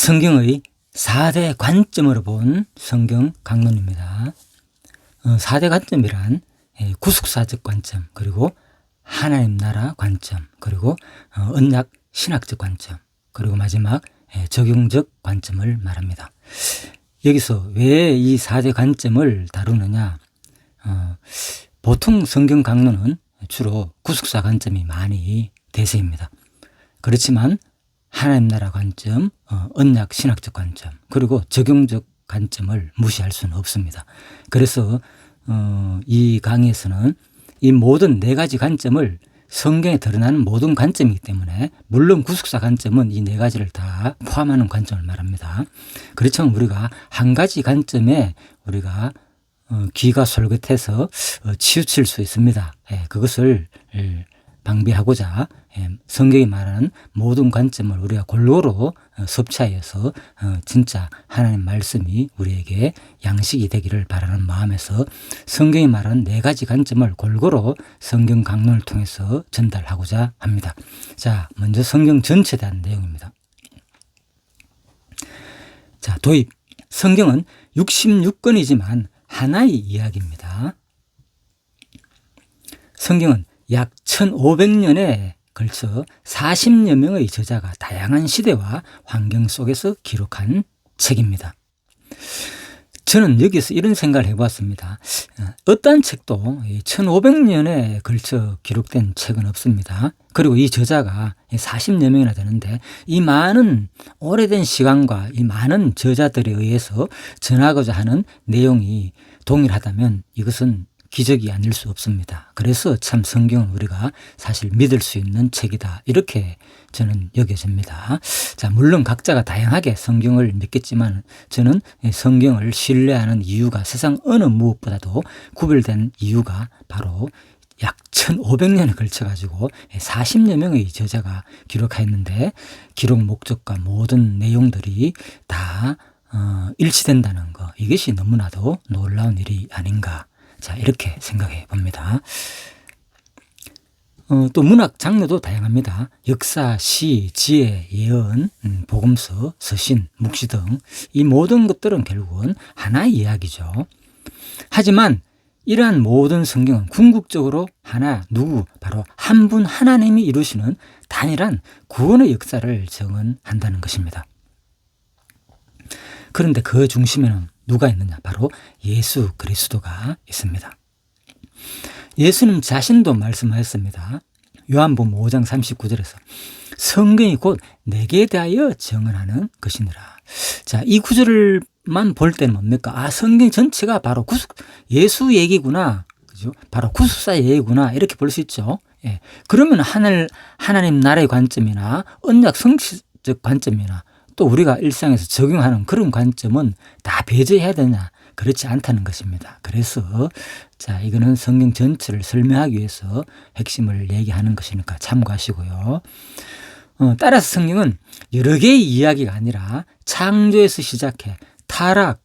성경의 4대 관점으로 본 성경 강론입니다. 4대 관점이란 구속사적 관점, 그리고 하나님 나라 관점, 그리고 언약 신학적 관점, 그리고 마지막 적용적 관점을 말합니다. 여기서 왜 이 4대 관점을 다루느냐? 보통 성경 강론은 주로 구속사 관점이 많이 대세입니다. 그렇지만 하나님 나라 관점, 언약 신학적 관점, 그리고 적용적 관점을 무시할 수는 없습니다. 그래서 이 강의에서는 이 모든 4가지 관점을 성경에 드러나는 모든 관점이기 때문에, 물론 구속사 관점은 이 4가지를 다 포함하는 관점을 말합니다. 그렇지만 우리가 한 가지 관점에 우리가 귀가 솔깃해서 치우칠 수 있습니다. 그것을 방비하고자 성경이 말하는 모든 관점을 우리가 골고루 섭취하여서 진짜 하나님 말씀이 우리에게 양식이 되기를 바라는 마음에서 성경이 말하는 4가지 관점을 골고루 성경 강론을 통해서 전달하고자 합니다. 자, 먼저 성경 전체에 대한 내용입니다. 자, 도입. 성경은 66권이지만 하나의 이야기입니다. 성경은 약 1500년에 걸쳐 40여 명의 저자가 다양한 시대와 환경 속에서 기록한 책입니다. 저는 여기서 이런 생각을 해보았습니다. 어떠한 책도 1500년에 걸쳐 기록된 책은 없습니다. 그리고 이 저자가 40여 명이나 되는데, 이 많은 오래된 시간과 이 많은 저자들에 의해서 전하고자 하는 내용이 동일하다면 이것은 기적이 아닐 수 없습니다. 그래서 참 성경은 우리가 사실 믿을 수 있는 책이다, 이렇게 저는 여겨집니다. 자, 물론 각자가 다양하게 성경을 믿겠지만 저는 성경을 신뢰하는 이유가 세상 어느 무엇보다도 구별된 이유가 바로 약 1500년에 걸쳐가지고 40여 명의 저자가 기록하였는데, 기록 목적과 모든 내용들이 다 일치된다는 것, 이것이 너무나도 놀라운 일이 아닌가, 자, 이렇게 생각해 봅니다. 또 문학 장르도 다양합니다. 역사, 시, 지혜, 예언, 복음서, 서신, 묵시 등 이 모든 것들은 결국은 하나의 이야기죠. 하지만 이러한 모든 성경은 궁극적으로 누구, 바로 한 분 하나님이 이루시는 단일한 구원의 역사를 증언한다는 것입니다. 그런데 그 중심에는 누가 있느냐? 바로 예수 그리스도가 있습니다. 예수님 자신도 말씀하였습니다. 요한복음 5장 39절에서 성경이 곧 내게 대하여 증언하는 것이니라. 자, 이 구절만 볼 때는 뭡니까? 성경 전체가 바로 예수 얘기구나, 그죠? 바로 구속사 얘기구나, 이렇게 볼 수 있죠. 그러면 하나님 나라의 관점이나 언약 성취적 관점이나 또 우리가 일상에서 적용하는 그런 관점은 다 배제해야 되냐? 그렇지 않다는 것입니다. 그래서 자, 이거는 성경 전체를 설명하기 위해서 핵심을 얘기하는 것이니까 참고하시고요. 따라서 성경은 여러 개의 이야기가 아니라 창조에서 시작해 타락,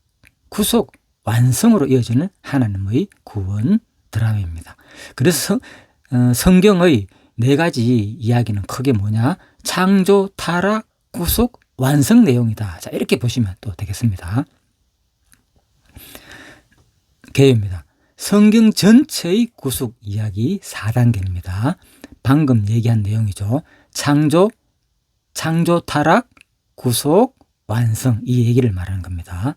구속, 완성으로 이어지는 하나님의 구원 드라마입니다. 그래서 성경의 4가지 이야기는 크게 뭐냐? 창조, 타락, 구속, 완성 내용이다. 자, 이렇게 보시면 또 되겠습니다. 개요입니다. 성경 전체의 구속 이야기 4단계입니다. 방금 얘기한 내용이죠. 창조, 타락, 구속, 완성, 이 얘기를 말하는 겁니다.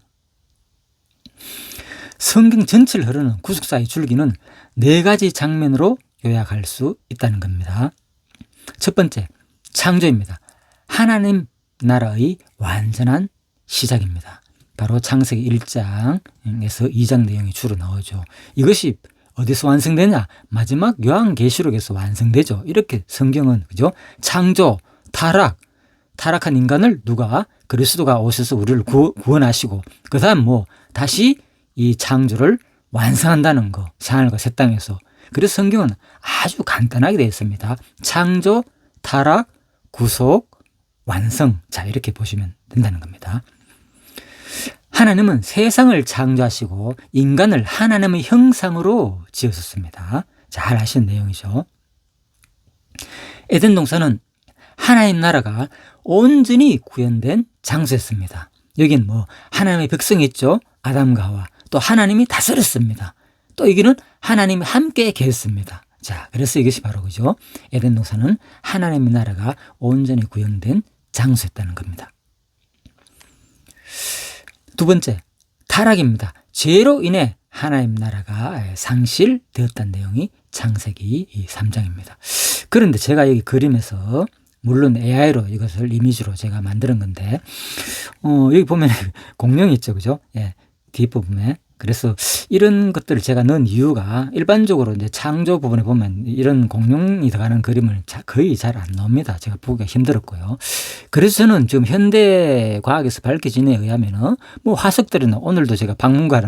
성경 전체를 흐르는 구속사의 줄기는 4가지 장면으로 요약할 수 있다는 겁니다. 첫 번째, 창조입니다. 하나님 나라의 완전한 시작입니다. 바로 창세기 1장에서 2장 내용이 주로 나오죠. 이것이 어디서 완성되냐? 마지막 요한계시록에서 완성되죠. 이렇게 성경은, 그죠? 창조, 타락한 인간을 누가? 그리스도가 오셔서 우리를 구원하시고, 그 다음 다시 이 창조를 완성한다는 거, 새하늘과 새 땅에서. 그래서 성경은 아주 간단하게 되어 있습니다. 창조, 타락, 구속, 완성. 자, 이렇게 보시면 된다는 겁니다. 하나님은 세상을 창조하시고 인간을 하나님의 형상으로 지으셨습니다. 잘 아시는 내용이죠. 에덴 동산은 하나님 나라가 온전히 구현된 장소였습니다. 여긴 뭐 하나님의 백성이 있죠. 아담과 하와. 또 하나님이 다스렸습니다. 또 여기는 하나님이 함께 계셨습니다. 자, 그래서 이것이 바로 그죠. 에덴 동산은 하나님의 나라가 온전히 구현된 장소였다는 겁니다. 두 번째, 타락입니다. 죄로 인해 하나님 나라가 상실되었다는 내용이 창세기 3장입니다. 그런데 제가 여기 그림에서 물론 AI로 이것을 이미지로 제가 만드는 건데 여기 보면 공룡이 있죠. 그죠? 예, 뒷부분에. 그래서 이런 것들을 제가 넣은 이유가 일반적으로 이제 창조 부분에 보면 이런 공룡이 들어가는 그림을 거의 잘 안 나옵니다. 제가 보기가 힘들었고요. 그래서 저는 지금 현대 과학에서 밝혀진 에 의하면은 뭐 화석들은 오늘도 제가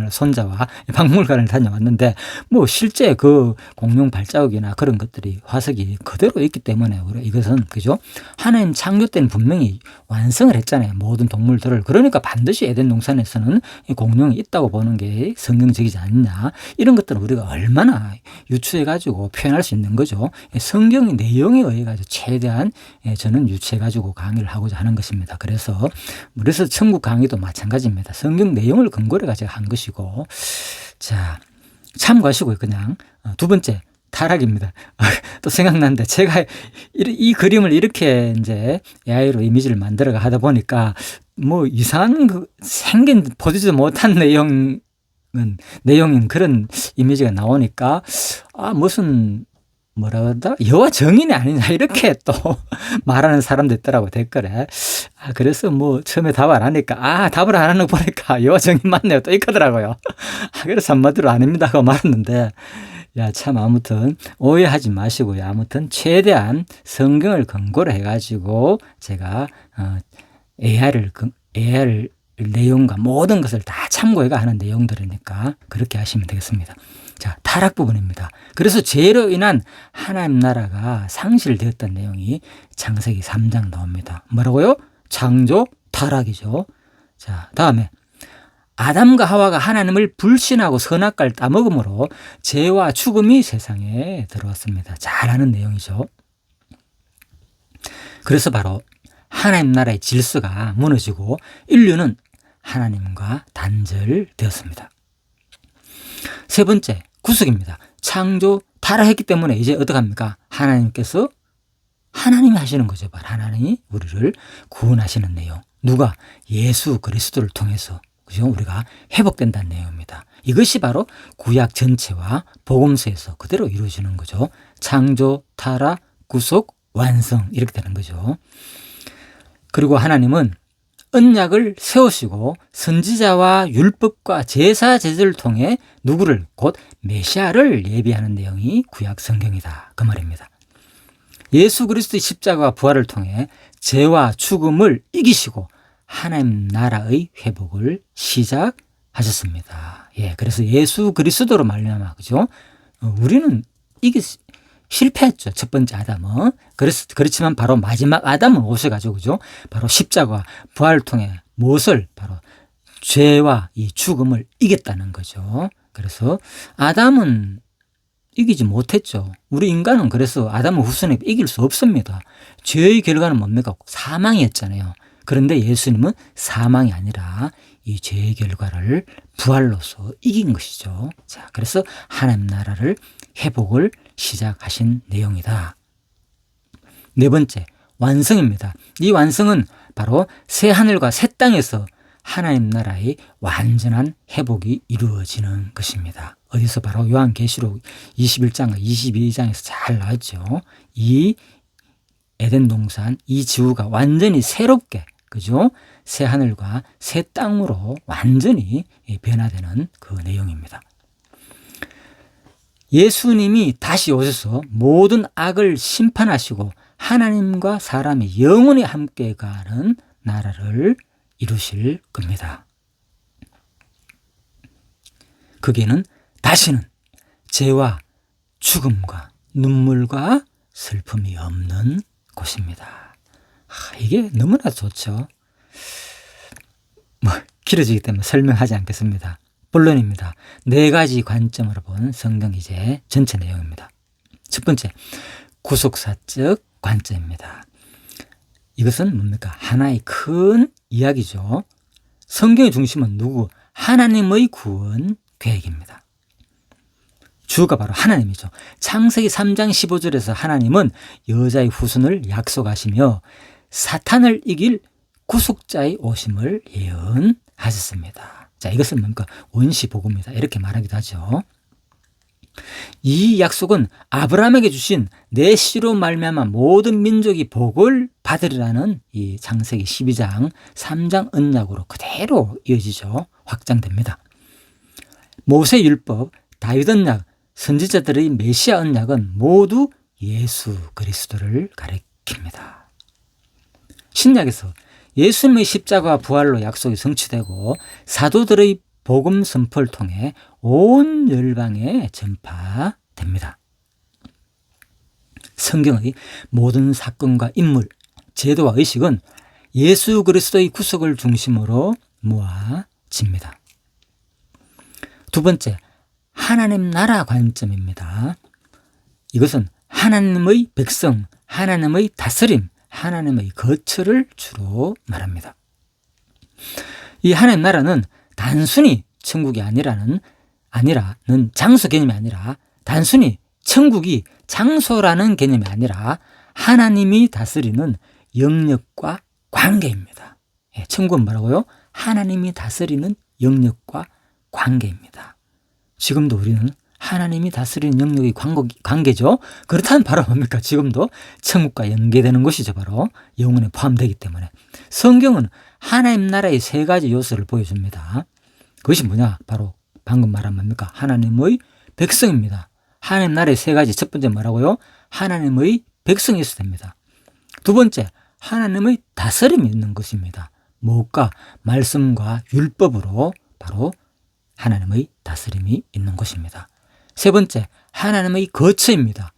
손자와 박물관을 다녀왔는데 뭐 실제 그 공룡 발자국이나 그런 것들이 화석이 그대로 있기 때문에 우리 이것은 그죠? 하나님 창조 때는 분명히 완성을 했잖아요. 모든 동물들을. 그러니까 반드시 에덴 동산에서는 이 공룡이 있다고 보는 게 성경적이지 않냐. 이런 것들은 우리가 얼마나 유추해가지고 표현할 수 있는 거죠. 성경의 내용에 의해가지고 최대한 저는 유추해가지고 강의를 하고자 하는 것입니다. 그래서 천국 강의도 마찬가지입니다. 성경 내용을 근거로 가지고 한 것이고. 자, 참고하시고요. 그냥. 두 번째. 타락입니다. 또 생각났는데 제가 이 그림을 이렇게 이제 AI로 이미지를 만들어 하다 보니까 뭐 이상한 생긴 보지도 못한 내용인 그런 이미지가 나오니까 무슨 뭐라 그러다 여호와 정인이 아니냐 이렇게 또 말하는 사람도 있더라고 댓글에. 그래서 뭐 처음에 답을 안 하니까 답을 안 하는 거 보니까 여호와 정인 맞네요 또 이러더라고요. 그래서 한마디로 아닙니다 하고 말았는데 참 아무튼 오해하지 마시고요. 아무튼 최대한 성경을 근거로 해가지고 제가 AI를 내용과 모든 것을 다 참고해가 하는 내용들이니까 그렇게 하시면 되겠습니다. 자, 타락 부분입니다. 그래서 죄로 인한 하나님 나라가 상실되었다는 내용이 창세기 3장 나옵니다. 뭐라고요? 창조 타락이죠. 자, 다음에 아담과 하와가 하나님을 불신하고 선악과를 따먹음으로 죄와 죽음이 세상에 들어왔습니다. 잘 아는 내용이죠. 그래서 바로 하나님 나라의 질서가 무너지고 인류는 하나님과 단절되었습니다. 세 번째, 구속입니다. 창조 타락했기 때문에 이제 어떡합니까? 하나님께서 하나님이 하시는 거죠. 하나님이 우리를 구원하시는 내용. 누가? 예수 그리스도를 통해서 그죠? 우리가 회복된다는 내용입니다. 이것이 바로 구약 전체와 복음서에서 그대로 이루어지는 거죠. 창조, 타락, 구속, 완성 이렇게 되는 거죠. 그리고 하나님은 언약을 세우시고 선지자와 율법과 제사 제도를 통해 누구를 곧 메시아를 예비하는 내용이 구약 성경이다. 그 말입니다. 예수 그리스도의 십자가와 부활을 통해 죄와 죽음을 이기시고 하나님 나라의 회복을 시작하셨습니다. 그래서 예수 그리스도로 말미암아 그죠? 우리는 실패했죠. 첫 번째 아담은. 그렇지만 바로 마지막 아담은 오셔가지고 그죠? 바로 십자가와 부활을 통해 무엇을 바로 죄와 이 죽음을 이겼다는 거죠. 그래서 아담은 이기지 못했죠. 우리 인간은 그래서 아담의 후손에 이길 수 없습니다. 죄의 결과는 뭡니까? 사망이었잖아요. 그런데 예수님은 사망이 아니라 이 죄의 결과를 부활로서 이긴 것이죠. 자, 그래서 하나님 나라를 회복을 시작하신 내용이다. 네 번째, 완성입니다. 이 완성은 바로 새 하늘과 새 땅에서 하나님 나라의 완전한 회복이 이루어지는 것입니다. 어디서? 바로 요한계시록 21장과 22장에서 잘 나왔죠. 이 에덴 동산, 이 지구가 완전히 새롭게 그죠? 새 하늘과 새 땅으로 완전히 변화되는 그 내용입니다. 예수님이 다시 오셔서 모든 악을 심판하시고 하나님과 사람이 영원히 함께 가는 나라를 이루실 겁니다. 거기는 다시는 죄와 죽음과 눈물과 슬픔이 없는 곳입니다. 이게 너무나 좋죠. 길어지기 때문에 설명하지 않겠습니다. 본론입니다. 네 가지 관점으로 본 성경 이제 전체 내용입니다. 첫 번째, 구속사적 관점입니다. 이것은 뭡니까? 하나의 큰 이야기죠. 성경의 중심은 누구? 하나님의 구원 계획입니다. 주가 바로 하나님이죠. 창세기 3장 15절에서 하나님은 여자의 후손을 약속하시며 사탄을 이길 구속자의 오심을 예언하셨습니다. 자, 이것은 뭡니까? 원시복음이다. 이렇게 말하기도 하죠. 이 약속은 아브라함에게 주신 내 씨로 말미암아 모든 민족이 복을 받으리라는 이 창세기 12장 3장 언약으로 그대로 이어지죠. 확장됩니다. 모세 율법, 다윗 언약, 선지자들의 메시아 언약은 모두 예수 그리스도를 가리킵니다. 신약에서 예수님의 십자가와 부활로 약속이 성취되고 사도들의 복음 선포를 통해 온 열방에 전파됩니다. 성경의 모든 사건과 인물, 제도와 의식은 예수 그리스도의 구속을 중심으로 모아집니다. 두 번째, 하나님 나라 관점입니다. 이것은 하나님의 백성, 하나님의 다스림, 하나님의 거처를 주로 말합니다. 이 하나님 나라는 단순히 천국이 아니라는 장소 개념이 아니라 단순히 천국이 장소라는 개념이 아니라 하나님이 다스리는 영역과 관계입니다. 천국은 뭐라고요? 하나님이 다스리는 영역과 관계입니다. 지금도 우리는 하나님이 다스리는 영역의 관계죠. 그렇다면 바로 뭡니까? 지금도 천국과 연계되는 것이죠. 바로 영혼에 포함되기 때문에. 성경은 하나님 나라의 세 가지 요소를 보여줍니다. 그것이 뭐냐? 바로 방금 말한 뭡니까? 하나님의 백성입니다. 하나님 나라의 세 가지. 첫 번째 뭐라고요? 하나님의 백성이 있어야 됩니다. 두 번째, 하나님의 다스림이 있는 것입니다. 무엇과? 말씀과 율법으로 바로 하나님의 다스림이 있는 것입니다. 세 번째, 하나님의 거처입니다.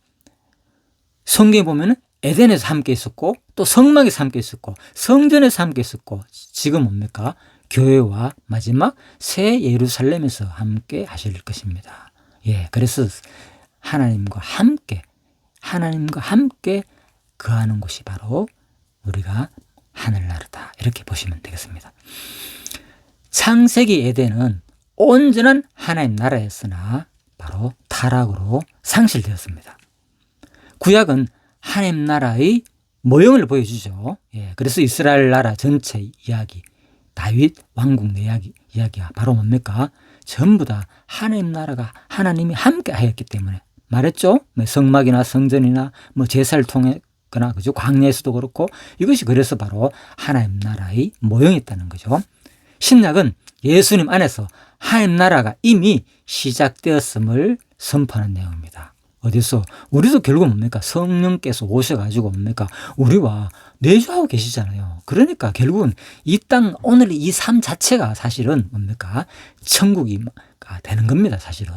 성경에 보면 에덴에서 함께 있었고 또 성막에서 함께 있었고 성전에서 함께 있었고 지금 뭡니까? 교회와 마지막 새 예루살렘에서 함께 하실 것입니다. 그래서 하나님과 함께 거하는 곳이 바로 우리가 하늘나라다. 이렇게 보시면 되겠습니다. 창세기 에덴은 온전한 하나님 나라였으나 바로 타락으로 상실되었습니다. 구약은 하나님 나라의 모형을 보여주죠. 그래서 이스라엘 나라 전체 이야기, 다윗 왕국 내 이야기가 바로 뭡니까? 전부 다 하나님 나라가 하나님이 함께 하였기 때문에 말했죠. 성막이나 성전이나 제사를 통했거나 그죠? 광야에서도 그렇고 이것이 그래서 바로 하나님 나라의 모형이었다는 거죠. 신약은 예수님 안에서 하나님 나라가 이미 시작되었음을 선포하는 내용입니다. 어디서? 우리도 결국 뭡니까? 성령께서 오셔가지고 뭡니까? 우리와 내주하고 계시잖아요. 그러니까 결국은 이 땅, 오늘 이 삶 자체가 사실은 뭡니까? 천국이 되는 겁니다. 사실은.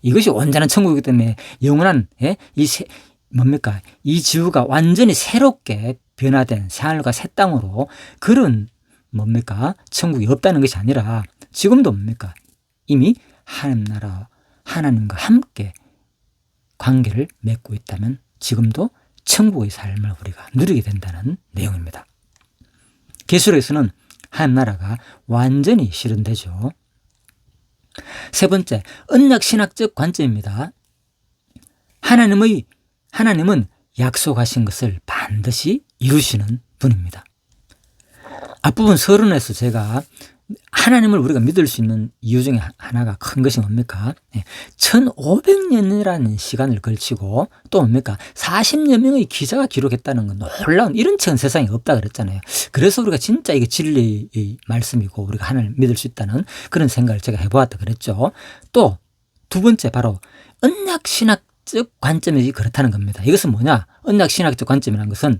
이것이 온전한 천국이기 때문에 영원한, 뭡니까? 이 지구가 완전히 새롭게 변화된 새하늘과 새 땅으로 그런 뭡니까? 천국이 없다는 것이 아니라 지금도 뭡니까? 이미 하나님 나라, 하나님과 함께 관계를 맺고 있다면 지금도 천국의 삶을 우리가 누리게 된다는 내용입니다. 계시록에서는 하나님 나라가 완전히 실현되죠. 세 번째, 언약 신학적 관점입니다. 하나님은 약속하신 것을 반드시 이루시는 분입니다. 앞부분 서론에서 제가 하나님을 우리가 믿을 수 있는 이유 중에 하나가 큰 것이 뭡니까? 1500년이라는 시간을 걸치고 또 뭡니까? 40여 명의 기자가 기록했다는 건 놀라운 이런 책은 세상에 없다 그랬잖아요. 그래서 우리가 진짜 이게 진리의 말씀이고 우리가 하나님을 믿을 수 있다는 그런 생각을 제가 해보았다 그랬죠. 또 두 번째 바로 언약신학적 관점이 그렇다는 겁니다. 이것은 뭐냐? 언약신학적 관점이라는 것은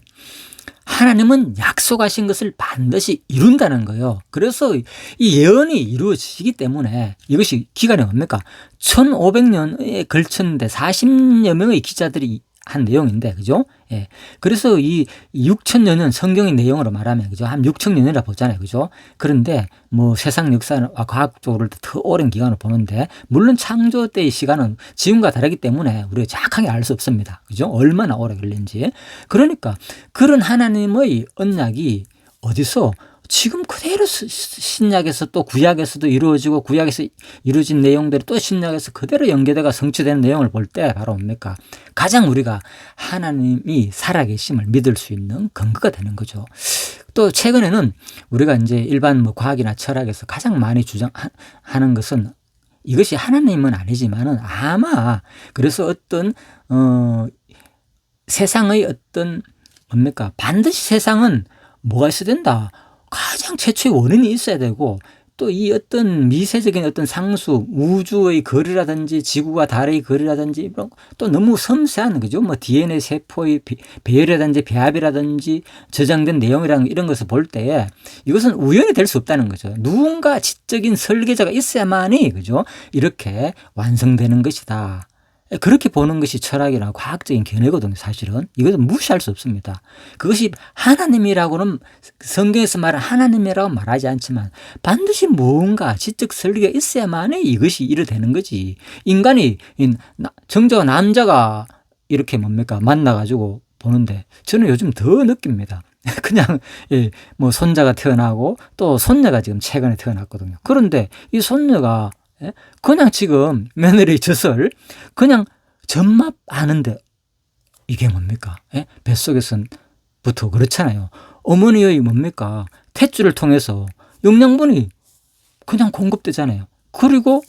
하나님은 약속하신 것을 반드시 이룬다는 거예요. 그래서 이 예언이 이루어지기 때문에 이것이 기간이 뭡니까? 1500년에 걸쳤는데 40여 명의 기자들이 한 내용인데, 그죠? 예. 그래서 이 6천여 년 성경의 내용으로 말하면, 그죠? 한 6천여 년이라 보잖아요. 그죠? 그런데 뭐 세상 역사와 과학적으로 더 오랜 기간을 보는데, 물론 창조 때의 시간은 지금과 다르기 때문에 우리가 정확하게 알 수 없습니다. 그죠? 얼마나 오래 걸린지. 그러니까 그런 하나님의 언약이 어디서 지금 그대로 신약에서 또 구약에서도 이루어지고 구약에서 이루어진 내용들이 또 신약에서 그대로 연계되가 성취되는 내용을 볼 때 바로 뭡니까? 가장 우리가 하나님이 살아계심을 믿을 수 있는 근거가 되는 거죠. 또 최근에는 우리가 이제 일반 뭐 과학이나 철학에서 가장 많이 주장하는 것은 이것이 하나님은 아니지만은 아마 그래서 어떤 세상의 어떤 뭡니까? 반드시 세상은 뭐가 있어야 된다. 가장 최초의 원인이 있어야 되고 또 이 어떤 미세적인 어떤 상수 우주의 거리라든지 지구와 달의 거리라든지 또 너무 섬세한 그죠 뭐 DNA 세포의 배열이라든지 배합이라든지 저장된 내용이라는 이런 것을 볼 때에 이것은 우연이 될 수 없다는 거죠. 누군가 지적인 설계자가 있어야만이 그죠 이렇게 완성되는 것이다. 그렇게 보는 것이 철학이나 과학적인 견해거든요. 사실은 이것은 무시할 수 없습니다. 그것이 하나님이라고는 성경에서 말하는 하나님이라고 말하지 않지만 반드시 무언가 지적 설계가 있어야만이 이것이 이루어지는 거지. 인간이 정자와 남자가 이렇게 뭡니까 만나가지고 보는데 저는 요즘 더 느낍니다. 그냥 뭐 손자가 태어나고 또 손녀가 지금 최근에 태어났거든요. 그런데 이 손녀가 그냥 지금 며느리 젖을 그냥 전마하는데 이게 뭡니까? 뱃속에서부터 그렇잖아요. 어머니의 뭡니까? 탯줄을 통해서 영양분이 그냥 공급되잖아요. 그리고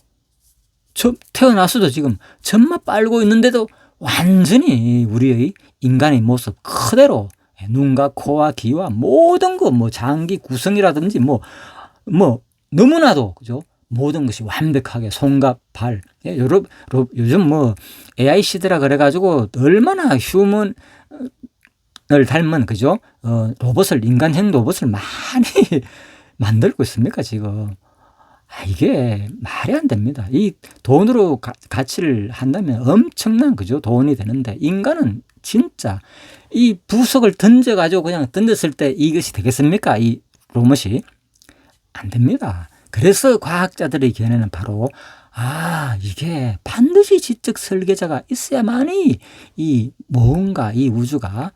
태어나서도 지금 전마 빨고 있는데도 완전히 우리의 인간의 모습 그대로 눈과 코와 귀와 모든 거 뭐 장기 구성이라든지 뭐 너무나도 그죠? 모든 것이 완벽하게 손과 발. 요즘 뭐 AI 시대라 그래가지고 얼마나 휴먼을 닮은 그죠? 인간형 로봇을 많이 만들고 있습니까 지금? 이게 말이 안 됩니다. 이 돈으로 가치를 한다면 엄청난 그죠? 돈이 되는데 인간은 진짜 이 부속을 던져가지고 그냥 던졌을 때 이것이 되겠습니까? 이 로봇이 안 됩니다. 그래서 과학자들의 견해는 바로 이게 반드시 지적 설계자가 있어야만이 이 뭔가 이 우주가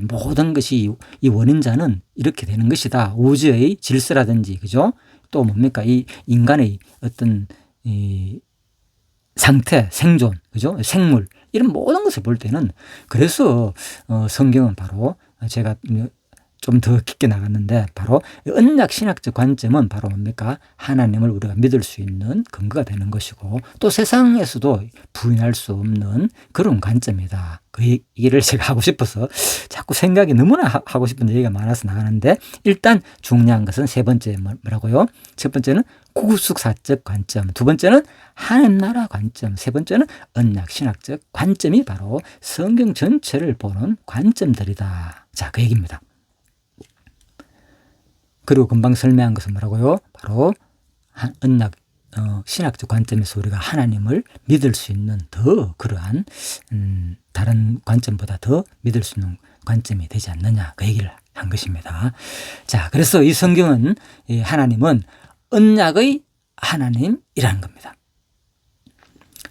모든 것이 이 원인자는 이렇게 되는 것이다. 우주의 질서라든지 그죠? 또 뭡니까 이 인간의 어떤 이 상태, 생존, 그죠? 생물 이런 모든 것을 볼 때는 그래서 성경은 바로 제가 좀 더 깊게 나갔는데 바로 언약 신학적 관점은 바로 뭡니까? 하나님을 우리가 믿을 수 있는 근거가 되는 것이고 또 세상에서도 부인할 수 없는 그런 관점이다. 그 얘기를 제가 하고 싶어서 자꾸 생각이 너무나 하고 싶은 얘기가 많아서 나가는데 일단 중요한 것은 세 번째 뭐라고요? 첫 번째는 구속사적 관점, 두 번째는 하나님 나라 관점, 세 번째는 언약 신학적 관점이 바로 성경 전체를 보는 관점들이다. 자, 그 얘기입니다. 그리고 금방 설명한 것은 뭐라고요? 바로 언약 신학적 관점에서 우리가 하나님을 믿을 수 있는 더 그러한 다른 관점보다 더 믿을 수 있는 관점이 되지 않느냐 그 얘기를 한 것입니다. 자, 그래서 이 성경은 하나님은 언약의 하나님이라는 겁니다.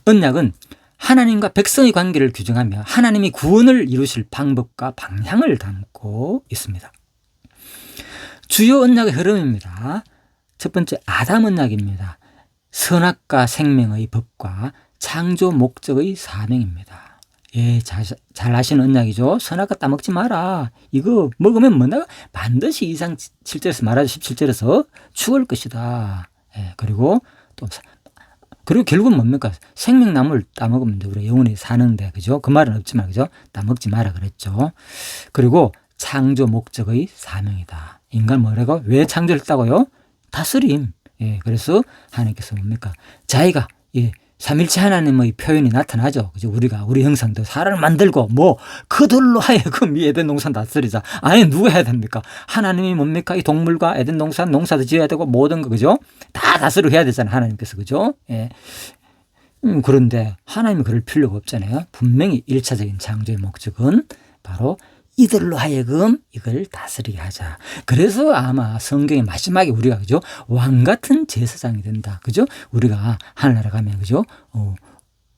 언약은 하나님과 백성의 관계를 규정하며 하나님이 구원을 이루실 방법과 방향을 담고 있습니다. 주요 언약의 흐름입니다. 첫 번째 아담 언약입니다. 선악과 생명의 법과 창조 목적의 사명입니다. 잘 아시는 언약이죠. 선악과 따먹지 마라. 이거 먹으면 뭐냐? 반드시 이상 7절에서 말하죠. 17절에서 죽을 것이다. 그리고 결국은 뭡니까? 생명나무를 따먹으면 우리가 영원히 사는데, 그죠? 그 말은 없지만, 그죠? 따먹지 마라 그랬죠. 그리고 창조 목적의 사명이다. 인간 뭐라고? 왜 창조했다고요? 다스림. 그래서 하나님께서 뭡니까? 자기가 삼일체 하나님의 표현이 나타나죠. 그죠? 우리 형상도 사람을 만들고 그들로 하여금 이 에덴 동산 다스리자. 아니 누가 해야 됩니까? 하나님이 뭡니까? 이 동물과 에덴 농사도 지어야 되고 모든 거 그죠? 다 다스리고 해야 되잖아요. 하나님께서 그죠? 그런데 하나님이 그럴 필요가 없잖아요. 분명히 1차적인 창조의 목적은 바로 이들로 하여금 이걸 다스리게 하자. 그래서 아마 성경의 마지막에 우리가 그죠? 왕 같은 제사장이 된다. 그죠? 우리가 하늘나라 가면 그죠?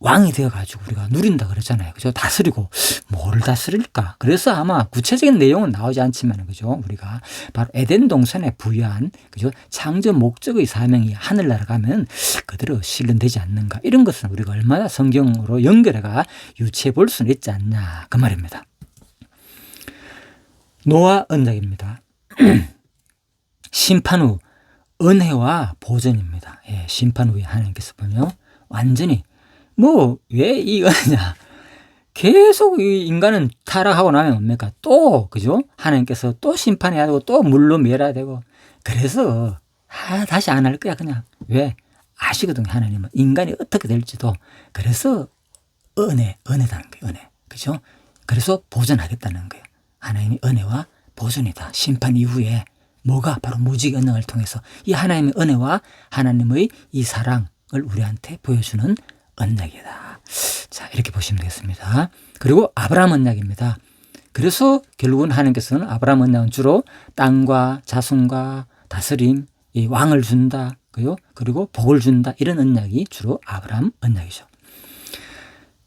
왕이 되어가지고 우리가 누린다 그러잖아요. 그죠? 다스리고, 뭘 다스릴까? 그래서 아마 구체적인 내용은 나오지 않지만, 그죠? 우리가 바로 에덴 동산에 부여한, 그죠? 창조 목적의 사명이 하늘나라 가면 그대로 실현되지 않는가? 이런 것은 우리가 얼마나 성경으로 연결해가 유추해 볼 수는 있지 않냐? 그 말입니다. 노아 언약입니다. 심판 후 은혜와 보전입니다. 예, 심판 후에 하나님께서 보면 완전히 왜 이 은혜냐. 계속 이 인간은 타락하고 나면 뭡니까? 또, 그죠? 하나님께서 또 심판해야 되고, 또 물로 멸해야 되고. 그래서, 다시 안 할 거야, 그냥. 왜? 아시거든요, 하나님은. 인간이 어떻게 될지도. 그래서, 은혜다는 거예요, 은혜. 그죠? 그래서 보존하겠다는 거예요. 하나님의 은혜와 보존이다. 심판 이후에. 뭐가? 바로 무지개 언약을 통해서 이 하나님의 은혜와 하나님의 이 사랑을 우리한테 보여주는 언약이다. 자, 이렇게 보시면 되겠습니다. 그리고 아브라함 언약입니다. 그래서 결국은 하나님께서는 아브라함 언약은 주로 땅과 자손과 다스림, 이 왕을 준다. 그리고 복을 준다. 이런 언약이 주로 아브라함 언약이죠.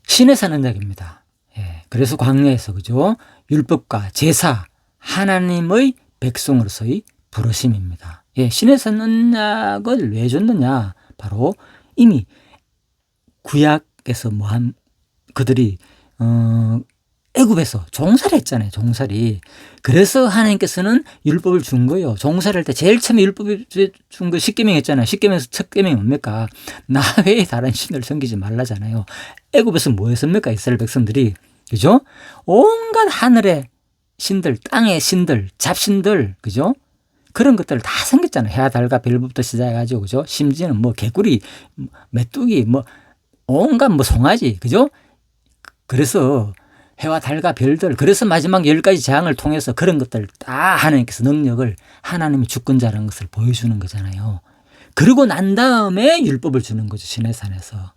시내산 언약입니다. 예, 그래서 광야에서 그죠? 율법과 제사, 하나님의 백성으로서의 부르심입니다. 예, 시내산 언약을 왜 줬느냐? 바로 이미 구약에서 그들이 애굽에서 종살이 했잖아요. 종살이. 그래서 하나님께서는 율법을 준 거예요. 종살이 할 때 제일 처음에 율법을 준 거 십계명 했잖아요. 십계명에서 첫 계명이 뭡니까? 나 외에 다른 신을 섬기지 말라잖아요. 애굽에서 뭐 했습니까? 이스라엘 백성들이. 그죠? 온갖 하늘의 신들, 땅의 신들, 잡신들, 그죠? 그런 것들을 다 섬겼잖아요. 해와 달과 별부터 시작해가지고, 그죠? 심지어는 개구리, 메뚜기, 온갖 송아지, 그죠? 그래서 해와 달과 별들, 그래서 마지막 10가지 재앙을 통해서 그런 것들 다 하나님께서 능력을, 하나님이 주권자라는 것을 보여주는 거잖아요. 그러고 난 다음에 율법을 주는 거죠. 시내산에서.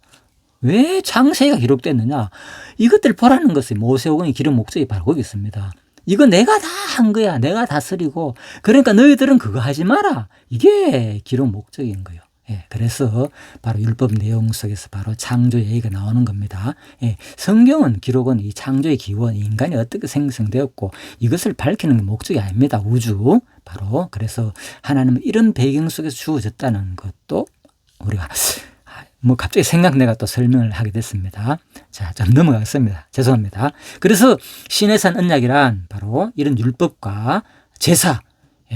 왜 창세기가 기록됐느냐? 이것들 보라는 것이 모세오경의 기록 목적이 바로 거기 있습니다. 이거 내가 다 한 거야. 내가 다스리고. 그러니까 너희들은 그거 하지 마라. 이게 기록 목적인 거예요. 예, 그래서 바로 율법 내용 속에서 바로 창조 얘기가 나오는 겁니다. 예, 성경은 기록은 이 창조의 기원, 인간이 어떻게 생성되었고 이것을 밝히는 목적이 아닙니다. 우주. 바로 그래서 하나님은 이런 배경 속에서 주어졌다는 것도 우리가 갑자기 생각내가 또 설명을 하게 됐습니다. 자, 좀 넘어가겠습니다. 죄송합니다. 그래서 시내산 언약이란 바로 이런 율법과 제사,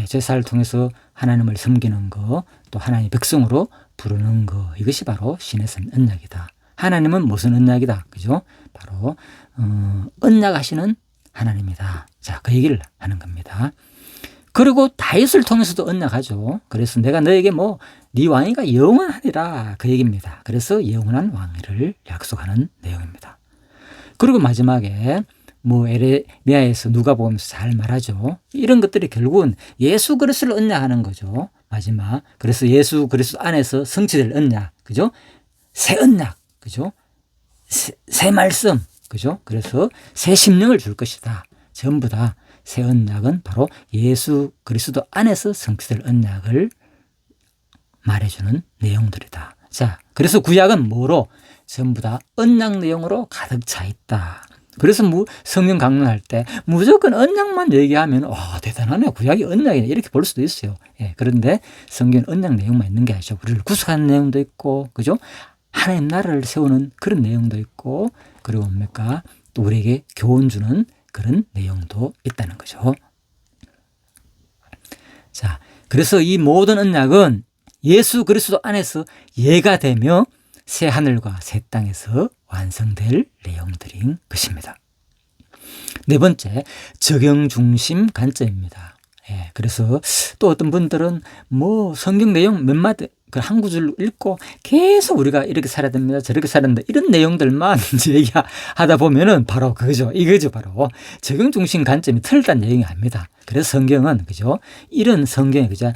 제사를 통해서 하나님을 섬기는 거, 또 하나님의 백성으로 부르는 거, 이것이 바로 시내산 언약이다. 하나님은 무슨 언약이다? 그죠? 바로 언약하시는 하나님이다. 자, 그 얘기를 하는 겁니다. 그리고 다윗을 통해서도 언약하죠. 그래서 내가 너에게 네 왕위가 영원하리라, 그 얘기입니다. 그래서 영원한 왕위를 약속하는 내용입니다. 그리고 마지막에 에레미야에서 누가복음에서 잘 말하죠. 이런 것들이 결국은 예수 그리스도를 언약하는 거죠. 마지막. 그래서 예수 그리스도 안에서 성취될 언약, 그죠? 새 언약, 그죠? 새 말씀, 그죠? 그래서 새 심령을 줄 것이다. 전부 다 새 언약은 바로 예수 그리스도 안에서 성취될 언약을 말해주는 내용들이다. 자, 그래서 구약은 뭐로? 전부 다 언약 내용으로 가득 차 있다. 그래서 성경 강론할 때 무조건 언약만 얘기하면 대단하네, 구약이 언약이네, 이렇게 볼 수도 있어요. 예, 그런데 성경은 언약 내용만 있는 게 아니죠. 우리를 구속하는 내용도 있고, 그죠? 하나님 나라를 세우는 그런 내용도 있고, 그리고 뭡니까? 또 우리에게 교훈 주는 그런 내용도 있다는 거죠. 자, 그래서 이 모든 언약은 예수 그리스도 안에서 예가 되며 새 하늘과 새 땅에서 완성될 내용들인 것입니다. 네 번째, 적용 중심 관점입니다. 예, 그래서 또 어떤 분들은 성경 내용 몇 마디, 한 구절 읽고 계속 우리가 이렇게 살아야 됩니다, 저렇게 살아야 된다, 이런 내용들만 얘기하다 보면은 바로 그거죠. 이거죠. 바로 적용 중심 관점이 틀리다는 얘기가 아닙니다. 그래서 성경은, 그죠? 이런 성경에, 그죠?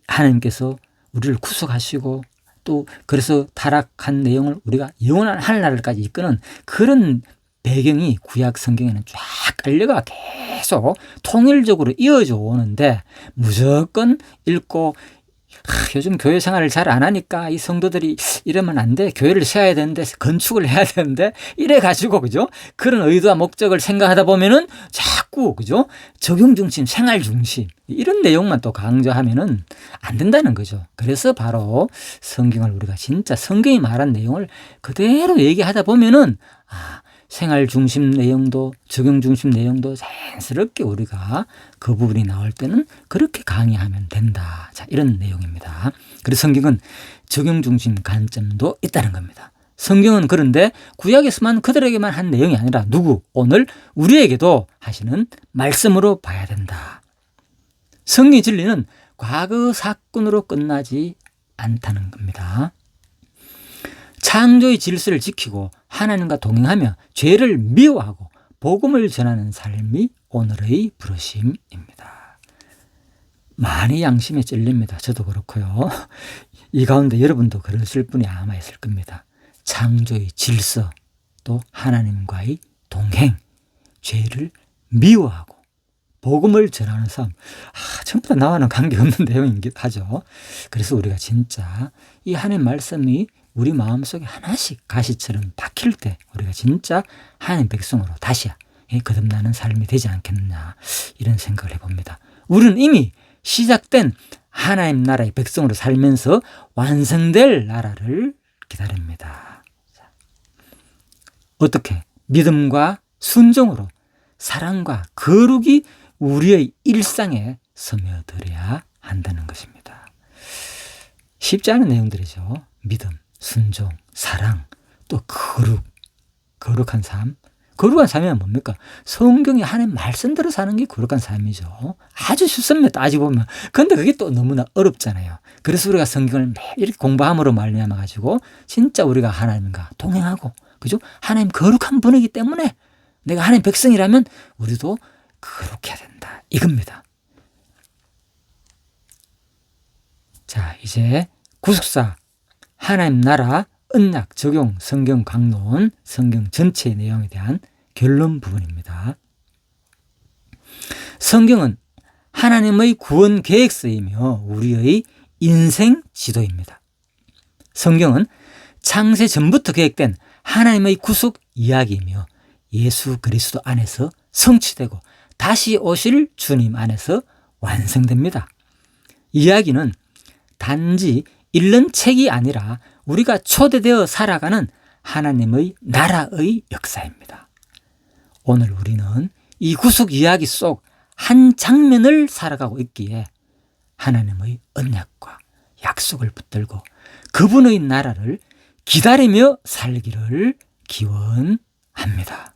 하나님께서 우리를 구속하시고 또 그래서 타락한 내용을 우리가 영원한 하늘나라까지 이끄는 그런 배경이 구약 성경에는 쫙 깔려가 계속 통일적으로 이어져 오는데 무조건 읽고 요즘 교회 생활을 잘 안 하니까 이 성도들이 이러면 안 돼. 교회를 세워야 되는데 건축을 해야 되는데 이래 가지고 그죠? 그런 의도와 목적을 생각하다 보면은 자꾸 그죠? 적용 중심, 생활 중심 이런 내용만 또 강조하면은 안 된다는 거죠. 그래서 바로 성경을 우리가 진짜 성경이 말한 내용을 그대로 얘기하다 보면은 생활 중심 내용도 적용 중심 내용도 자연스럽게 우리가 그 부분이 나올 때는 그렇게 강의하면 된다. 자, 이런 내용입니다. 그래서 성경은 적용 중심 관점도 있다는 겁니다. 성경은 그런데 구약에서만 그들에게만 한 내용이 아니라 오늘 우리에게도 하시는 말씀으로 봐야 된다. 성경의 진리는 과거 사건으로 끝나지 않다는 겁니다. 창조의 질서를 지키고 하나님과 동행하며 죄를 미워하고 복음을 전하는 삶이 오늘의 부르심입니다. 많이 양심에 찔립니다. 저도 그렇고요. 이 가운데 여러분도 그러실 분이 아마 있을 겁니다. 창조의 질서, 또 하나님과의 동행, 죄를 미워하고 복음을 전하는 삶. 전부 다 나와는 관계없는 내용이긴 하죠. 그래서 우리가 진짜 이 하나님 말씀이 우리 마음속에 하나씩 가시처럼 박힐 때 우리가 진짜 하나님 백성으로 다시 거듭나는 삶이 되지 않겠느냐 이런 생각을 해봅니다. 우리는 이미 시작된 하나님 나라의 백성으로 살면서 완성될 나라를 기다립니다. 어떻게? 믿음과 순종으로 사랑과 거룩이 우리의 일상에 스며들어야 한다는 것입니다. 쉽지 않은 내용들이죠. 믿음, 순종, 사랑, 또 거룩한 삶. 거룩한 삶이 뭡니까? 성경이 하나님 말씀대로 사는 게 거룩한 삶이죠. 아주 쉽습니다. 따지고 보면. 그런데 그게 또 너무나 어렵잖아요. 그래서 우리가 성경을 매일 이렇게 공부함으로 말미암아 가지고 진짜 우리가 하나님과 동행하고, 그죠? 하나님 거룩한 분이기 때문에 내가 하나님 백성이라면 우리도 거룩해야 된다. 이겁니다. 자, 이제 구속사 하나님 나라 언약 적용 성경 강론 성경 전체의 내용에 대한 결론 부분입니다. 성경은 하나님의 구원 계획서이며 우리의 인생 지도입니다. 성경은 창세 전부터 계획된 하나님의 구속 이야기이며 예수 그리스도 안에서 성취되고 다시 오실 주님 안에서 완성됩니다. 이야기는 단지 읽는 책이 아니라 우리가 초대되어 살아가는 하나님의 나라의 역사입니다. 오늘 우리는 이 구속 이야기 속 한 장면을 살아가고 있기에 하나님의 언약과 약속을 붙들고 그분의 나라를 기다리며 살기를 기원합니다.